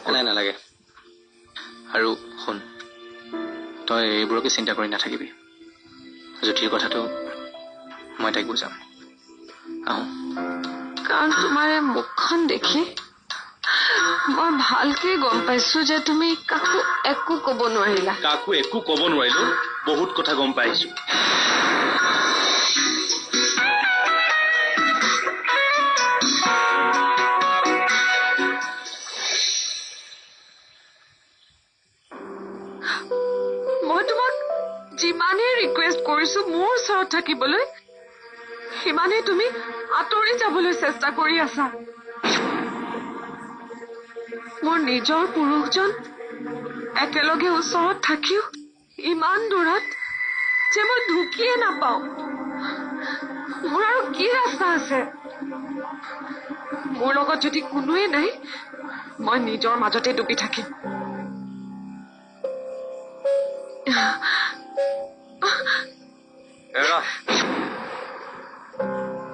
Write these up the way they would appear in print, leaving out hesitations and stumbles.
নাই নালাগে আৰু শুন তই এইবোৰকে চিন্তা কৰি নাথাকিবি জ্যোতিৰ কথাটো মই তাইক বুজাম আহোঁ কাৰণ তোমাৰ মুখখন দেখি মই ভালকে গম পাইছো যে তুমি কাকো একো ক'ব নোৱাৰিলা কাকো একো ক'ব নোৱাৰিলো বহুত কথা গম পাইছো মই তোমাক যিমানেই ৰিকুৱেষ্ট কৰিছো মোৰ ওচৰত থাকিবলৈ সিমানেই তুমি আঁতৰি যাবলৈ চেষ্টা কৰি আছা মোৰ নিজৰ পুৰুষজন একেলগে ওচৰত থাকিও ইমান দূৰত যে মই ঢুকিয়ে নাপাওঁ মোৰ আৰু কি ৰাস্তা আছে মোৰ লগত যদি কোনোৱে নাই মই নিজৰ মাজতে ডুবি থাকিম এৰা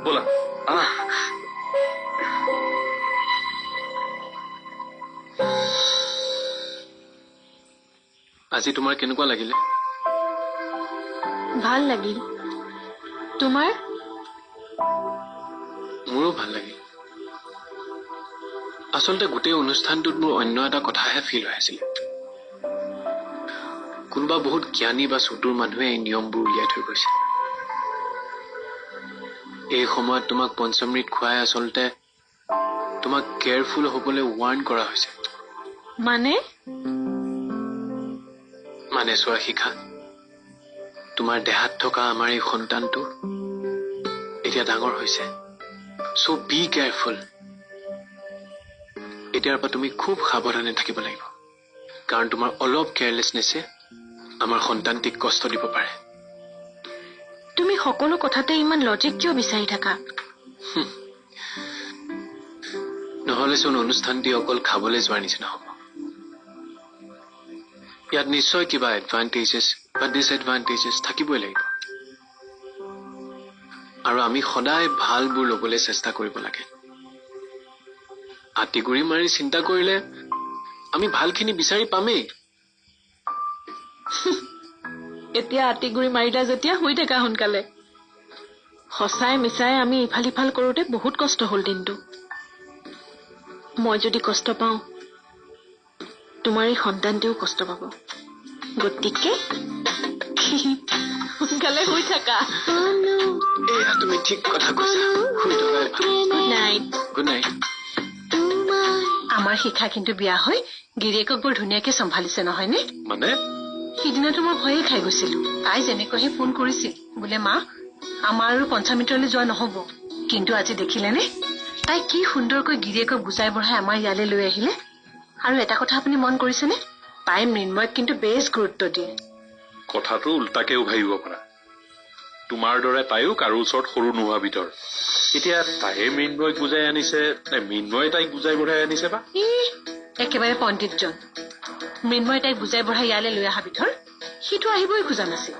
ব'লা আজি তোমাৰ কেনেকুৱা লাগিলে ভাল লাগিল তোমাৰ মোৰো ভাল লাগিল আচলতে গোটেই অনুষ্ঠানটোত মোৰ অন্য এটা কথাহে ফিল হৈ আছিল কোনোবা বহুত জ্ঞানী বা চতুৰ মানুহে এই নিয়মবোৰ উলিয়াই থৈ গৈছে এই সময়ত তোমাক পঞ্চমৃত খুৱাই আচলতে তোমাক কেয়াৰফুল হ'বলৈ ৱাৰ্ণ কৰা হৈছে মানে চোৱা শিখা তোমাৰ দেহাত থকা আমাৰ এই সন্তানটো এতিয়া ডাঙৰ হৈছে সো বি কেয়াৰফুল এতিয়াৰ পৰা তুমি খুব সাৱধানে থাকিব লাগিব কাৰণ তোমাৰ অলপ কেয়াৰলেছনেছে আমাৰ সন্তানটিক কষ্ট দিব পাৰে তুমি সকলো কথাতে ইমান লজিক কিয় বিচাৰি থাকা নহ'লেচোন অনুষ্ঠানটি অকল খাবলৈ যোৱাৰ নিচিনা হ'ব ইয়াত নিশ্চয় কিবা এডভান্টেজেছ বা ডিছএডভান্টেজেছ থাকিবই লাগিব আৰু আমি সদায় ভালবোৰ ল'বলৈ চেষ্টা কৰিব লাগে আতিগুৰি মাৰি চিন্তা কৰিলে আমি ভালখিনি বিচাৰি পামেই এতিয়া আতিগুৰি মাৰিলা যেতিয়া শুই থাকা সোনকালে সঁচাই মিছাই আমি ইফাল সিফাল কৰোঁতে বহুত কষ্ট হ'ল দিনটো মই যদি কষ্ট পাওঁ তোমাৰ এই সন্তানটোও কষ্ট পাব গতিকে সোনকালে শুই থাকা এয়া তুমি ঠিক কথা কৈছা শুই থকাই ভাল গুড নাইট আমাৰ শিখা কিন্তু বিয়া হৈ গিৰিয়েকক বৰ ধুনীয়াকে চম্ভালিছে নহয়নে মানে সিদিনাটো মই ভয়ে খাই গৈছিলো তাই যেনেকৈহে ফোন কৰিছিল বোলে মা আমাৰ আৰু পঞ্চমিত্ৰলৈ যোৱা নহব কিন্তু আজি দেখিলেনে তাই কি সুন্দৰকৈ গিৰিয়েকক বুজাই বঢ়াই আমাৰ ইয়ালৈ লৈ আহিলে আৰু এটা কথা আপুনি মন কৰিছেনে তাই মৃন্ময়ক কিন্তু বেছ গুৰুত্ব দিয়ে কথাটো উল্টাকেও ভাবিব পাৰা তোমাৰ দৰে তাইও কাৰো ওচৰত সৰু নোহোৱা ভিতৰ এতিয়া তাইয়ে মৃন্ময়ক বুজাই আনিছে নে মৃন্ময়ে তাইক বুজাই বঢ়াই আনিছে বা একেবাৰে পণ্ডিতজন মৃন্ময়ে তাইক বুজাই বঢ়াই ইয়ালৈ লৈ অহা ভিতৰ সিটো আহিবই খোজা নাছিল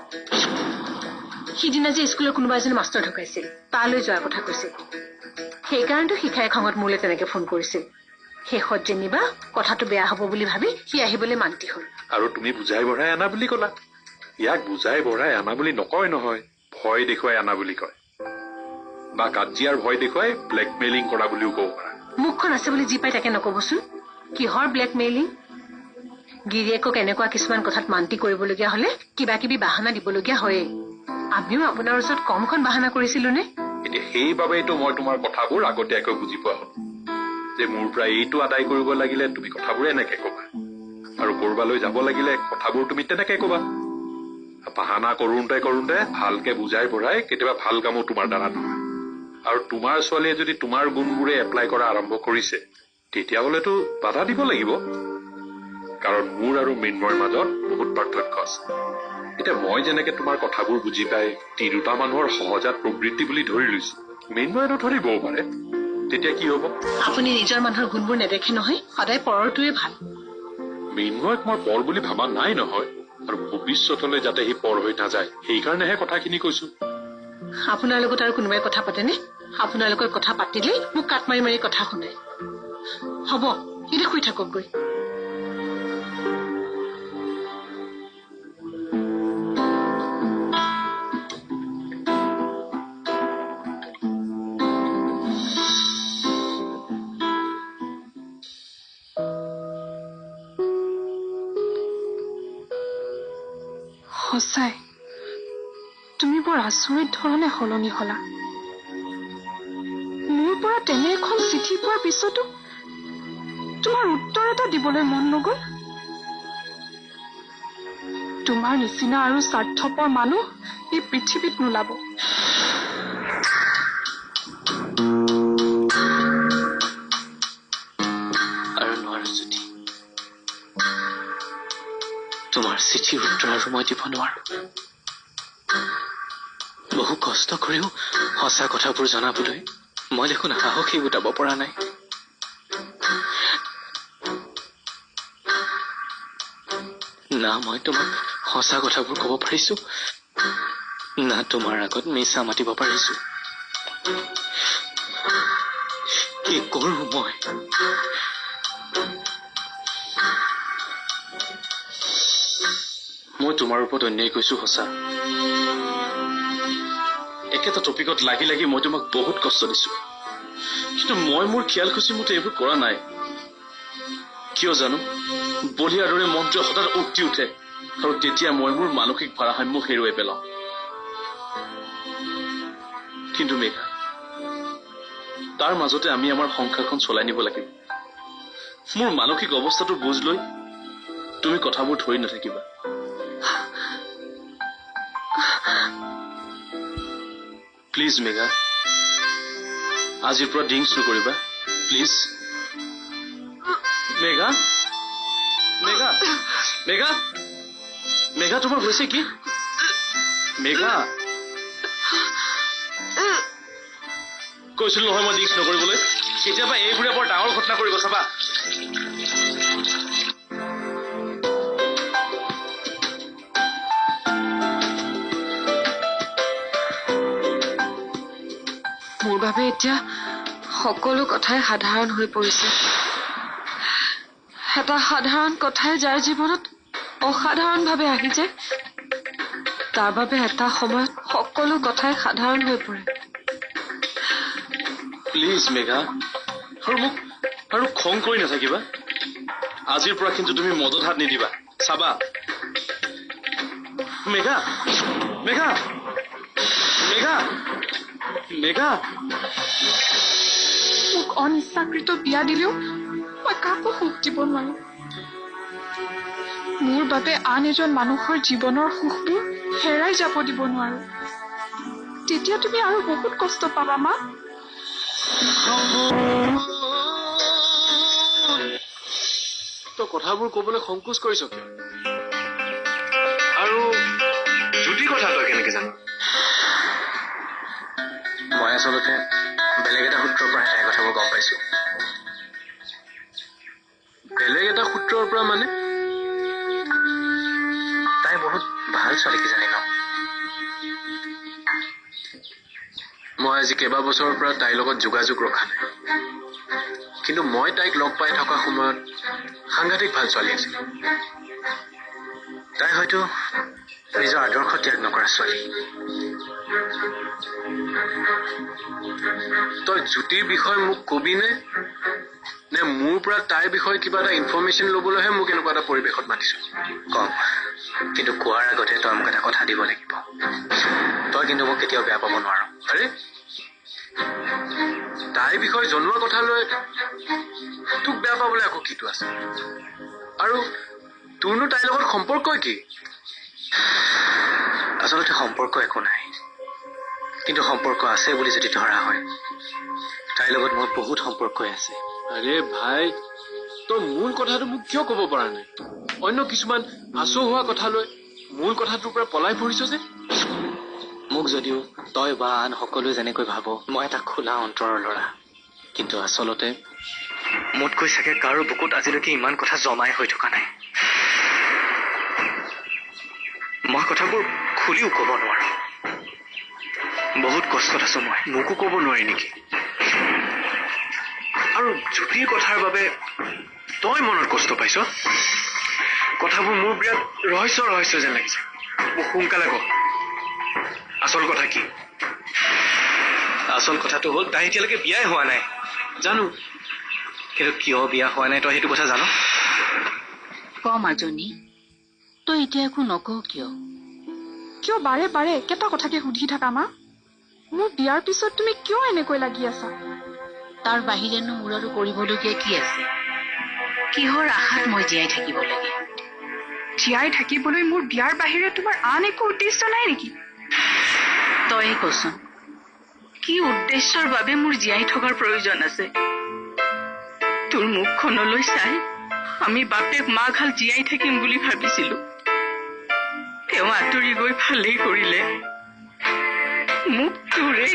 সিদিনা যে স্কুলৰ কোনোবা এজন মাষ্টৰ ঢুকাইছিল তালৈ যোৱাৰ কথা কৈছিল সেইকাৰণেতো শিখাই খঙত মোলৈ তেনেকে ফোন কৰিছিল শেষত যেনিবা কথাটো বেয়া হ'ব বুলি ভাবি সি আহিবলৈ মান্তি হ'ল আৰু তুমি বুজাই বঢ়াই আনা বুলি ক'লা ইয়াক বুজাই বঢ়াই আনা বুলি নকয় নহয় ভয় দেখুৱাই আনা বুলি কয় বা কাজিয়াৰ ভয় দেখুৱাই ব্লেকমেইলিং কৰা বুলিও ক'ব পাৰা মুখখন আছে বুলি যি পাই তাকে নকবচোন কিহৰ ব্লেকমেইলিং গিৰিয়েকক এনেকুৱা কিছুমান কথাত মান্তি কৰিবলগীয়া হলে কিবা কিবি বাহানা দিবলগীয়া হয়েই আমিও আপোনাৰ ওচৰত কমখন বাহানা কৰিছিলো নে এতিয়া সেইবাবেইতো মই তোমাৰ কথাবোৰ আগতীয়াকৈ বুজি পোৱা হ'ল যে মোৰ পৰা এইটো আদায় কৰিব লাগিলে তুমি কথাবোৰ এনেকে ক'বা আৰু কৰবালৈ যাব লাগিলে কথাবোৰ তুমি তেনেকে ক'বা বাহানা কৰোঁতে ভালকে বুজাই বঢ়াই কেতিয়াবা ভাল কামো তোমাৰ দ্বাৰা নহয় আৰু তোমাৰ ছোৱালীয়ে যদি তোমাৰ গুণবোৰে এপ্লাই কৰা আৰম্ভ কৰিছে তেতিয়াহ'লেতো বাধা দিব লাগিব কাৰণ মোৰ আৰু মৃন্ময়ৰ মাজত বহুত পাৰ্থক্য আছে এতিয়া মই যেনেকে তোমাৰ কথাবোৰ বুজি পাই দুটা মানুহৰ সহজাত প্ৰবৃত্তি বুলি ধৰি লৈছো মৃন্ময়েতো ধৰিবও পাৰে তেতিয়া কি হ'ব আপুনি নিজৰ মানুহৰ গুণবোৰ নেদেখে নহয় সদায় পৰৰটোৱে ভাল মৃন্ময়ক মই পৰ বুলি ভাবা নাই নহয় আৰু ভৱিষ্যতলৈ যাতে সি পৰ হৈ নাযায় সেইকাৰণেহে কথাখিনি কৈছো আপোনাৰ লগত আৰু কোনোবাই কথা পাতেনে আপোনালোকৰ কথা পাতিলেই মোক কাট মাৰি মাৰি কথা শুনাই হ'ব এতিয়া শুই থাকক গৈ সঁচাই তুমি বৰ আচৰিত ধৰণে সলনি হলা মোৰ পৰা তেনে এখন চিঠি পোৱাৰ পিছতো তোমাৰ উত্তৰ এটা দিবলৈ মন নগল তোমাৰ নিচিনা আৰু স্বাৰ্থপৰ মানুহ এই পৃথিৱীত নোলাব আৰু নোৱাৰো যদি তোমাৰ চিঠিৰ উত্তৰ আৰু মই দিব নোৱাৰো বহু কষ্ট কৰিও সঁচা কথাবোৰ জনাবলৈ মই দেখোন সাহসেই গোটাব পৰা নাই না মই তোমাক সঁচা কথাবোৰ ক'ব পাৰিছো না তোমাৰ আগত মিছা মাতিব পাৰিছো কি কৰো মই তোমাৰ ওপৰত অন্যায় কৈছো সঁচা একেটা টপিকত লাগি লাগি মই তোমাক বহুত কষ্ট দিছো কিন্তু মই মোৰ খিয়াল খুচি মতে এইবোৰ কৰা নাই কিয় জানো বলিয়াৰ দৰে মনটোৱে হঠাৎ উঠি উঠে আৰু তেতিয়া মই মোৰ মানসিক ভাৰসাম্য হেৰুৱাই পেলাওঁ কিন্তু মেঘা তাৰ মাজতে আমি আমাৰ সংসাৰখন চলাই নিব লাগিব মোৰ মানসিক অৱস্থাটো বুজ লৈ তুমি কথাবোৰ ধৰি নাথাকিবা প্লিজ মেঘা আজিৰ পৰা ড্ৰিংকছ নকৰিবা প্লিজ মেঘা মেঘা মেঘা মেঘা তোমাৰ হৈছে কি মেঘা কৈছিলো নহয় মই ড্ৰিংকছ নকৰিবলৈ কেতিয়াবা এইবোৰে বৰ ডাঙৰ ঘটনা কৰিব চাবা মোৰ বাবে এতিয়া সকলো কথাই সাধাৰণ হৈ পৰিছে এটা সাধাৰণ কথাই যাৰ জীৱনত অসাধাৰণভাৱে আহি যায় তাৰ বাবে এটা সময়ত সকলো কথাই সাধাৰণ হৈ পৰে প্লিজ মেঘা আৰু মোক আৰু খং কৰি নাথাকিবা আজিৰ পৰা কিন্তু তুমি মদত হাত নিদিবা চাবা মেঘা মেঘা মেঘা মেঘা মোক অনিচ্ছাকৃত বিয়া দিলেও মই কাকো সুখ দিব নোৱাৰো মোৰ বাবে আন এজন মানুহৰ জীৱনৰ সুখবোৰ হেৰাই যাব দিব নোৱাৰো তেতিয়া তুমি আৰু বহুত কষ্ট পাবা মা তই কথাবোৰ কবলৈ সংকোচ কৰিছ কিয় আৰু জুতিৰ কথা তই কেনেকে জানো মই আচলতে বেলেগ এটা সূত্ৰৰ পৰা তাই কথাবোৰ গম পাইছো বেলেগ এটা সূত্ৰৰ পৰা মানে তাই বহুত ভাল ছোৱালী কিজানি ন মই আজি কেইবা বছৰৰ পৰা তাইৰ লগত যোগাযোগ ৰখা নাই কিন্তু মই তাইক লগ পাই থকা সময়ত সাংঘাতিক ভাল ছোৱালী আছিল তাই হয়তো নিজৰ আদৰ্শ ত্যাগ নকৰা ছোৱালী তই জ্যোতিৰ বিষয়ে মোক কবি নে মোৰ পৰা তাইৰ বিষয়ে কিবা এটা ইনফৰমেশ্যন ল'বলৈহে মোক এনেকুৱা এটা পৰিৱেশত মাতিছ কম কিন্তু কোৱাৰ আগতে তই মোক এটা কথা দিব লাগিব তই কিন্তু মোক কেতিয়াও বেয়া পাব নোৱাৰ আৰে তাইৰ বিষয়ে জনোৱা কথা লৈ তোক বেয়া পাবলৈ আকৌ কিটো আছে আৰু তোৰনো তাইৰ লগত সম্পৰ্ক কি আচলতে সম্পৰ্ক একো নাই কিন্তু সম্পৰ্ক আছে বুলি যদি ধৰা হয় তাইৰ লগত মোৰ বহুত সম্পৰ্কই আছে আৰে ভাই তই মূল কথাটো মোক কিয় ক'ব পৰা নাই অন্য কিছুমান আচু হোৱা কথা লৈ মূল কথাটোৰ পৰা পলাই পৰিছ যে মোক যদিও তই বা আন সকলোৱে যেনেকৈ ভাব মই এটা খোলা অন্তৰৰ ল'ৰা কিন্তু আচলতে মোতকৈ চাগে কাৰো বুকুত আজিলৈকে ইমান কথা জমাই হৈ থকা নাই মই কথাবোৰ খুলিও ক'ব নোৱাৰো বহুত কষ্টত আছো মই মোকো ক'ব নোৱাৰি নেকি আৰু জ্যোতিৰ কথাৰ বাবে তই মনত কষ্ট পাইছ কথাবোৰ মোৰ বিৰাট ৰহস্য যেন লাগিছে মোক সোনকালে ক আচল কথা কি আচল কথাটো হ'ল তাই এতিয়ালৈকে বিয়াই হোৱা নাই জানো কিন্তু কিয় বিয়া হোৱা নাই তই সেইটো কথা জানো ক মাজনী তই এতিয়া একো নকওঁ কিয় কিয় বাৰে বাৰে একেটা কথাকে সুধি থাকা মা? মোৰ বিয়াৰ পিছত তুমি কিয় এনেকৈ লাগি আছা? তাৰ বাহিৰেনো মোৰ আৰু কৰিবলগীয়া কি আছে? কিহৰ আশাত মই জীয়াই থাকিব লাগে? জীয়াই থাকিবলৈ মোৰ বিয়াৰ বাহিৰে তোমাৰ আন একো উদ্দেশ্য নাই নেকি? তয়ে কচোন, কি উদ্দেশ্যৰ বাবে মোৰ জীয়াই থকাৰ প্ৰয়োজন আছে? তোৰ মুখখনলৈ চাই আমি বাপেক মাকহাল জীয়াই থাকিম বুলি ভাবিছিলো। তেওঁ আঁতৰি গৈ ভালেই কৰিলে। মোক তোৰেই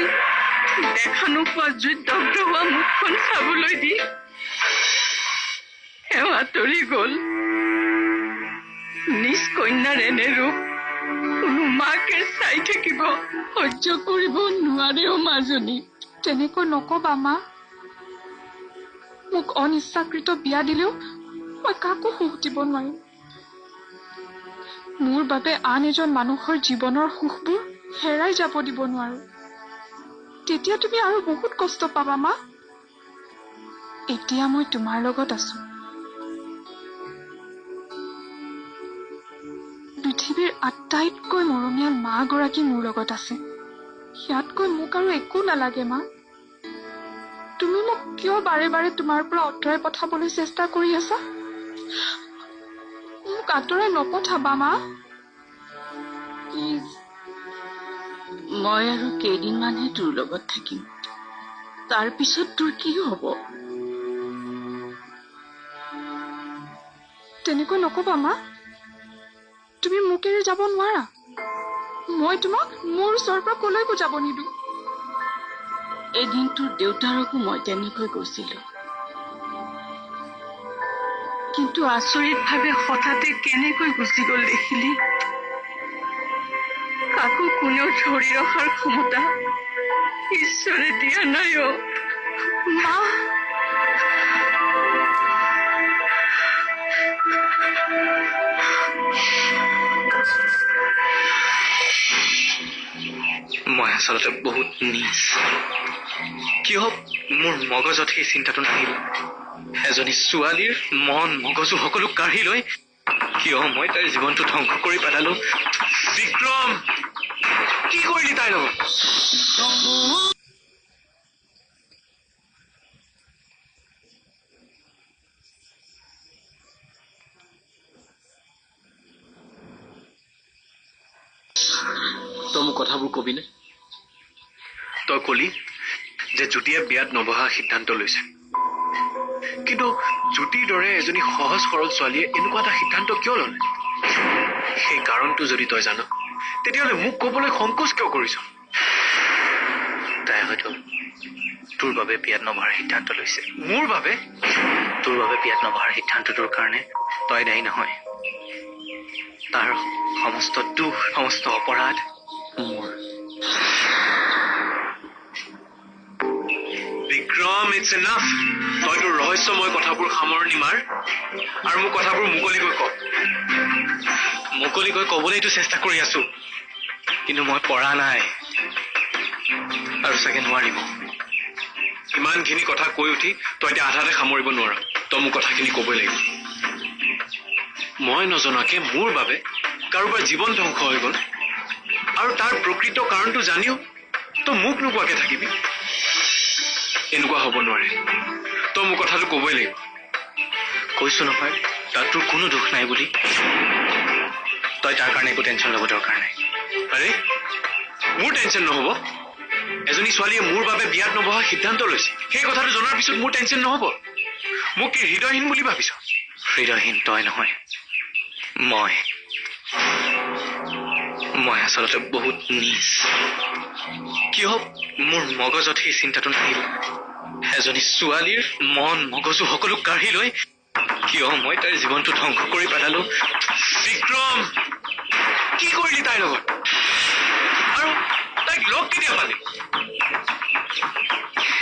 দেখা নোপোৱা জুইত দগ্ধ হোৱা মুখখন চাবলৈ দি তেওঁ আঁতৰি গল। নিজ কন্যাৰ এনে ৰূপ কোনো মাকে চাই থাকিব সহ্য কৰিব নোৱাৰেও মাজনী। তেনেকৈ নকবা মা। মোক অনিচ্ছাকৃত বিয়া দিলেও মই কাকো সুখ দিব নোৱাৰিম। মোৰ বাবে আন এজন মানুহৰ জীৱনৰ সুখবোৰ হেৰাই যাব দিব নোৱাৰো। তেতিয়া তুমি আৰু বহুত কষ্ট পাবা মা। এতিয়া মই তোমাৰ লগত আছো। পৃথিৱীৰ আটাইতকৈ মৰমীয়াল মা গৰাকী মোৰ লগত আছে। ইয়াতকৈ মোক আৰু একো নালাগে মা। তুমি মোক কিয় বাৰে বাৰে তোমাৰ পৰা আঁতৰাই পঠাবলৈ চেষ্টা কৰি আছা? মোক আঁতৰাই নপঠাবা মা, প্লিজ। মই আৰু কেইদিনমানহে তোৰ লগত থাকিম। তাৰ পিছত তোৰ কি হব? তেনেকৈ নকবা মা। তুমি মোক এৰি যাব নোৱাৰা। মই তোমাক মোৰ ওচৰৰ পৰা কলৈকো যাব নিদো। এদিন তোৰ দেউতাৰকো মই তেনেকৈ কৈছিলো, কিন্তু আচৰিতভাৱে হঠাতে কেনেকৈ গুচি গল দেখিলি? কাকো কোনেও ধৰি ৰখাৰ ক্ষমতা ঈশ্বৰে দিয়া নাই অ মা। মই আচলতে বহুত নিজ। কিয় মোৰ মগজত সেই চিন্তাটো নাহিল? এজনী ছোৱালীৰ মন মগজু সকলো কাঢ়ি লৈ কিয় মই তাইৰ জীৱনটো ধ্বংস কৰি পেলালো? বিক্ৰম, কি কৰিলি তাইৰ লগত? তই মোক কথাবোৰ কবিনে? তই কলি যে জ্যোতিয়ে বিয়াত নবহা সিদ্ধান্ত লৈছে, কিন্তু জ্যোতিৰ দৰে এজনী সহজ সৰল ছোৱালীয়ে এনেকুৱা এটা সিদ্ধান্ত কিয় ললে? সেই কাৰণটো যদি তই জান, তেতিয়াহ'লে মোক কবলৈ সংকোচ কিয় কৰিছ? তাই হয়তো তোৰ বাবে বিয়াত নবহাৰ সিদ্ধান্ত লৈছে। মোৰ বাবে? তোৰ বাবে বিয়াত নবহাৰ সিদ্ধান্তটোৰ কাৰণে তই দায়ী নহয়। তাৰ সমস্ত দুখ, সমস্ত অপৰাধ মোৰ। Vikram, it's enough. তই তোৰ ৰহস্যময় কথাবোৰ সামৰণি মাৰ আৰু মোৰ কথাবোৰ মুকলিকৈ ক। মুকলিকৈ কবলৈতো চেষ্টা কৰি আছো, কিন্তু মই পৰা নাই আৰু চাগে নোৱাৰিব। ইমানখিনি কথা কৈ উঠি তই এতিয়া আধাতে সামৰিব নোৱাৰ। তই মোৰ কথাখিনি কবই লাগিব। মই নজনাকে মোৰ বাবে কাৰোবাৰ জীৱন ধ্বংস হৈ গল, আৰু তাৰ প্ৰকৃত কাৰণটো জানিও তই মোক নোকোৱাকে থাকিবি? এনেকুৱা হ'ব নোৱাৰে। তই মোৰ কথাটো কবই লাগিব। কৈছো নহয়, তাত তোৰ কোনো দুখ নাই বুলি। তই তাৰ কাৰণে একো টেনশ্যন ল'ব দৰকাৰ নাই। আৰে, মোৰ টেনশ্যন নহ'ব? এজনী ছোৱালীয়ে মোৰ বাবে বিয়াত নবহা সিদ্ধান্ত লৈছে, সেই কথাটো জনাৰ পিছত মোৰ টেনশ্যন নহ'ব? মোক কি হৃদয়হীন বুলি ভাবিছ? হৃদয়হীন তই নহয়, মই আচলতে বহুত নিজ। কিয় মোৰ মগজত সেই চিন্তাটো নাহিল? এজনী ছোৱালীৰ মন মগজু সকলো কাঢ়ি লৈ কিয় মই তাইৰ জীৱনটো ধ্বংস কৰি পেলালো? বিক্ৰম, কি কৰিলি তাইৰ লগত? আৰু তাইক লগ কেতিয়া পালি?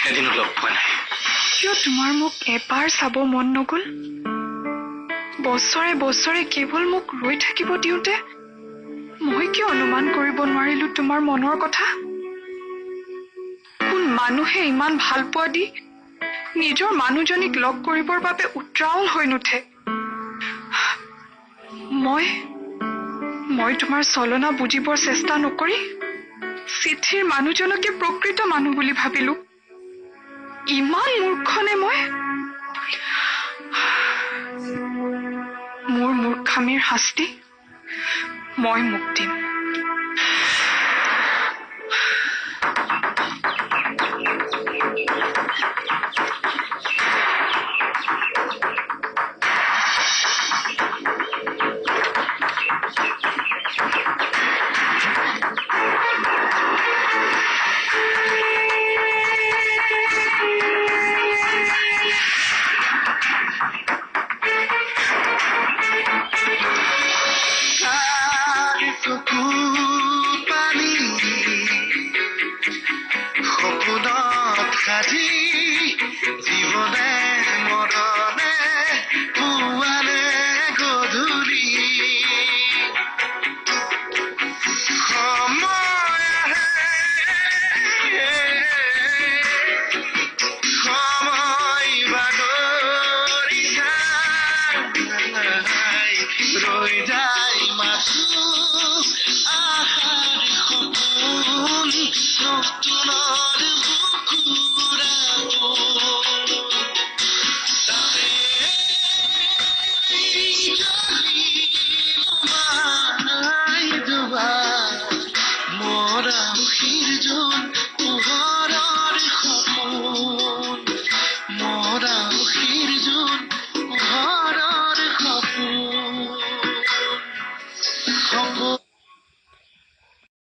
এদিনো লগ পোৱা নাই। কিয় তোমাৰ মোক এবাৰ চাব মন নগল? বছৰে বছৰে কেৱল মোক ৰৈ থাকিব দিওঁতে মই কিয় অনুমান কৰিব নোৱাৰিলো তোমাৰ মনৰ কথা? কোন মানুহে ইমান ভাল পোৱা দি নিজৰ মানুহজনীক লগ কৰিবৰ বাবে উত্ৰাৱল হৈ নুঠে? মই তোমাৰ চলনা বুজিবৰ চেষ্টা নকৰি চিঠিৰ মানুহজনকে প্ৰকৃত মানুহ বুলি ভাবিলো। ইমান মূৰ্খনে মই? মোৰ মূৰ্খামিৰ শাস্তি মই মোক দিম। Come on.